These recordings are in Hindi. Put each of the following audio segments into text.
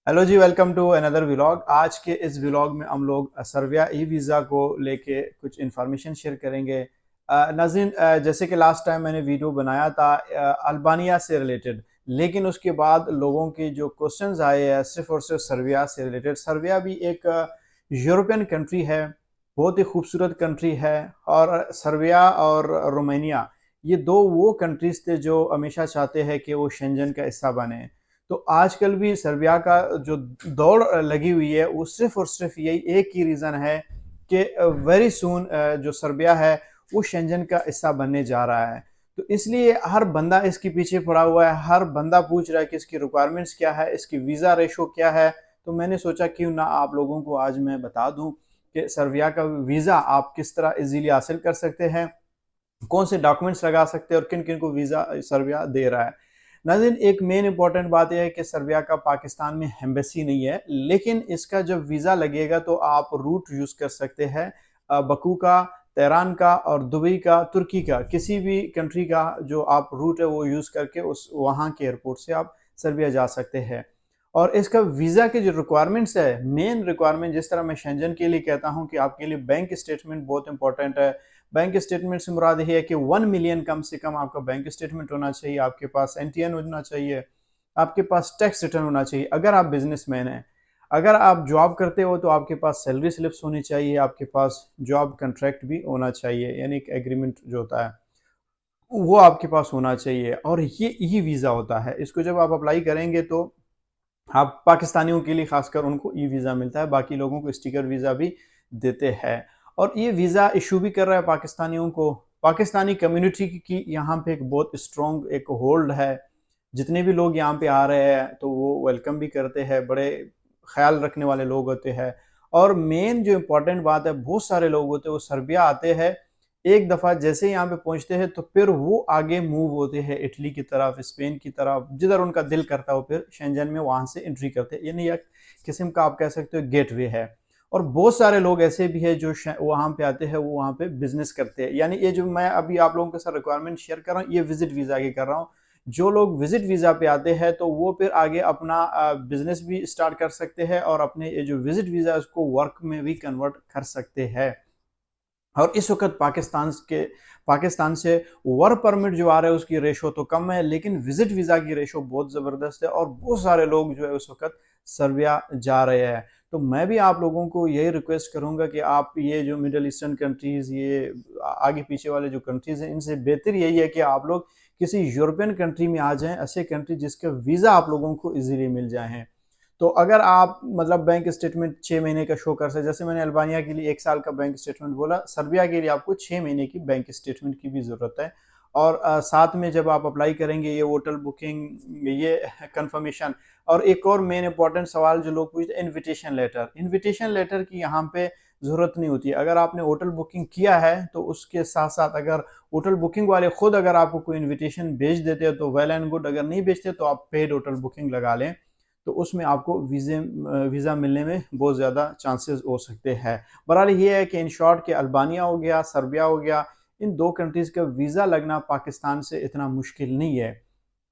Hello ji, welcome to another vlog. आज के इस व्लॉग में हम लोग सर्बिया ई वीज़ा को लेके कुछ इन्फॉर्मेशन शेयर करेंगे। नाज़रीन, जैसे कि लास्ट टाइम मैंने वीडियो बनाया था अल्बानिया से रिलेटेड, लेकिन उसके बाद लोगों के जो क्वेश्चंस आए हैं सिर्फ और सिर्फ सर्बिया से रिलेटेड। सर्बिया भी एक यूरोपियन कंट्री है, बहुत ही खूबसूरत कंट्री है। और सर्बिया और रोमानिया, ये दो वो कंट्रीज थे जो हमेशा चाहते हैं कि वो शेंजन का हिस्सा बने। तो आजकल भी सर्बिया का जो दौड़ लगी हुई है वो सिर्फ और सिर्फ यही एक ही रीज़न है कि वेरी सून जो सर्बिया है वो शेंजन का हिस्सा बनने जा रहा है। तो इसलिए हर बंदा इसके पीछे पड़ा हुआ है, हर बंदा पूछ रहा है कि इसकी रिक्वायरमेंट्स क्या है, इसकी वीज़ा रेशो क्या है। तो मैंने सोचा क्यों ना आप लोगों को आज मैं बता दूं कि सर्बिया का वीज़ा आप किस तरह इजीली हासिल कर सकते हैं, कौन से डॉक्यूमेंट्स लगा सकते हैं और किन किन को वीज़ा सर्बिया दे रहा है। नाज़रीन, एक मेन इंपॉर्टेंट बात यह है कि सर्बिया का पाकिस्तान में एम्बेसी नहीं है, लेकिन इसका जब वीज़ा लगेगा तो आप रूट यूज़ कर सकते हैं बकू का, तेहरान का और दुबई का, तुर्की का, किसी भी कंट्री का जो आप रूट है वो यूज़ करके उस वहाँ के एयरपोर्ट से आप सर्बिया जा सकते हैं। और इसका वीज़ा के जो रिक्वायरमेंट्स है, मेन रिक्वायरमेंट जिस तरह मैं शेंजन के लिए कहता हूँ कि आपके लिए बैंक स्टेटमेंट बहुत इंपॉर्टेंट है। बैंक स्टेटमेंट से मुराद ये है कि 1 मिलियन कम से कम आपका बैंक स्टेटमेंट होना चाहिए, आपके पास एनटीएन होना चाहिए, आपके पास टैक्स रिटर्न होना चाहिए अगर आप बिजनेसमैन हैं। अगर आप जॉब करते हो तो आपके पास सैलरी स्लिप्स होनी चाहिए, आपके पास जॉब कॉन्ट्रैक्ट भी होना चाहिए, यानी एक एग्रीमेंट जो होता है वो आपके पास होना चाहिए। और ये ई वीज़ा होता है, इसको जब आप अप्लाई करेंगे तो आप पाकिस्तानियों के लिए खासकर उनको ई वीज़ा मिलता है, बाकी लोगों को स्टिकर वीज़ा भी देते हैं। और ये वीज़ा इशू भी कर रहा है पाकिस्तानियों को। पाकिस्तानी कम्युनिटी की यहाँ पे एक बहुत स्ट्रॉन्ग एक होल्ड है। जितने भी लोग यहाँ पे आ रहे हैं तो वो वेलकम भी करते हैं, बड़े ख्याल रखने वाले लोग होते हैं। और मेन जो इम्पोर्टेंट बात है, बहुत सारे लोग होते हैं वो सर्बिया आते हैं, एक दफ़ा जैसे यहाँ पे पहुँचते हैं तो फिर वो आगे मूव होते हैं इटली की तरफ, स्पेन की तरफ, जिधर उनका दिल करता है वो फिर शेंजन में वहाँ से एंट्री करते हैं। यानी एक किस्म का आप कह सकते हो गेटवे है। और बहुत सारे लोग ऐसे भी हैं जो वहाँ पे आते हैं, वो वहाँ पे बिजनेस करते हैं। यानी ये जो मैं अभी आप लोगों के साथ रिक्वायरमेंट शेयर कर रहा हूँ, ये विजिट वीज़ा की कर रहा हूँ। जो लोग विजिट वीज़ा पे आते हैं तो वो फिर आगे अपना बिजनेस भी स्टार्ट कर सकते हैं और अपने ये जो विजिट वीज़ा है उसको वर्क में भी कन्वर्ट कर सकते हैं। और इस वक्त पाकिस्तान से वर्क परमिट जो आ रहा है उसकी रेशो तो कम है, लेकिन विजिट वीज़ा की रेशो बहुत ज़बरदस्त है और बहुत सारे लोग जो है उस वक्त सर्बिया जा रहे हैं। तो मैं भी आप लोगों को यही रिक्वेस्ट करूंगा कि आप ये जो मिडल ईस्टर्न कंट्रीज़, ये आगे पीछे वाले जो कंट्रीज़ हैं, इनसे बेहतर यही है कि आप लोग किसी यूरोपियन कंट्री में आ जाएं, ऐसे कंट्री जिसके वीज़ा आप लोगों को इजीली मिल जाए। तो अगर आप मतलब बैंक स्टेटमेंट 6 महीने का शो कर सकते, जैसे मैंने अल्बानिया के लिए 1 साल का बैंक स्टेटमेंट बोला, सर्बिया के लिए आपको 6 महीने की बैंक स्टेटमेंट की भी ज़रूरत है। और साथ में जब आप अप्लाई करेंगे ये होटल बुकिंग, ये कंफर्मेशन। और एक और मेन इंपॉर्टेंट सवाल जो लोग पूछते हैं, इनविटेशन लेटर की यहाँ पे ज़रूरत नहीं होती है। अगर आपने होटल बुकिंग किया है तो उसके साथ साथ अगर होटल बुकिंग वाले खुद अगर आपको कोई इन्विटेशन भेज देते हैं तो वेल एंड गुड, अगर नहीं भेजते तो आप पेड होटल बुकिंग लगा लें, तो उसमें आपको वीज़ा मिलने में बहुत ज़्यादा चांसेस हो सकते हैं। बहरहाल ये है कि इन शॉर्ट कि अल्बानिया हो गया, सर्बिया हो गया, इन दो कंट्रीज़ का वीज़ा लगना पाकिस्तान से इतना मुश्किल नहीं है।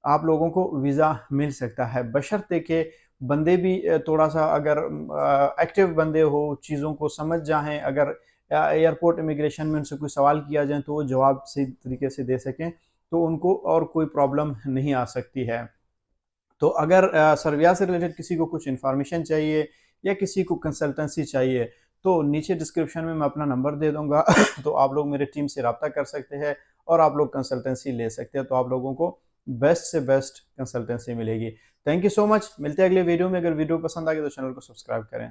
आप लोगों को वीज़ा मिल सकता है, बशर्ते कि बंदे भी थोड़ा सा अगर एक्टिव बंदे हो, चीज़ों को समझ जाएं। अगर एयरपोर्ट इमिग्रेशन में उनसे कोई सवाल किया जाए तो वो जवाब सही तरीके से दे सकें, तो उनको और कोई प्रॉब्लम नहीं आ सकती है। तो अगर सर्विया से रिलेटेड किसी को कुछ इन्फॉर्मेशन चाहिए या किसी को कंसल्टेंसी चाहिए तो नीचे डिस्क्रिप्शन में मैं अपना नंबर दे दूंगा तो आप लोग मेरे टीम से रब्ता कर सकते हैं और आप लोग कंसल्टेंसी ले सकते हैं, तो आप लोगों को बेस्ट से बेस्ट कंसल्टेंसी मिलेगी। थैंक यू सो मच, मिलते हैं अगले वीडियो में। अगर वीडियो पसंद आ गई तो चैनल को सब्सक्राइब करें।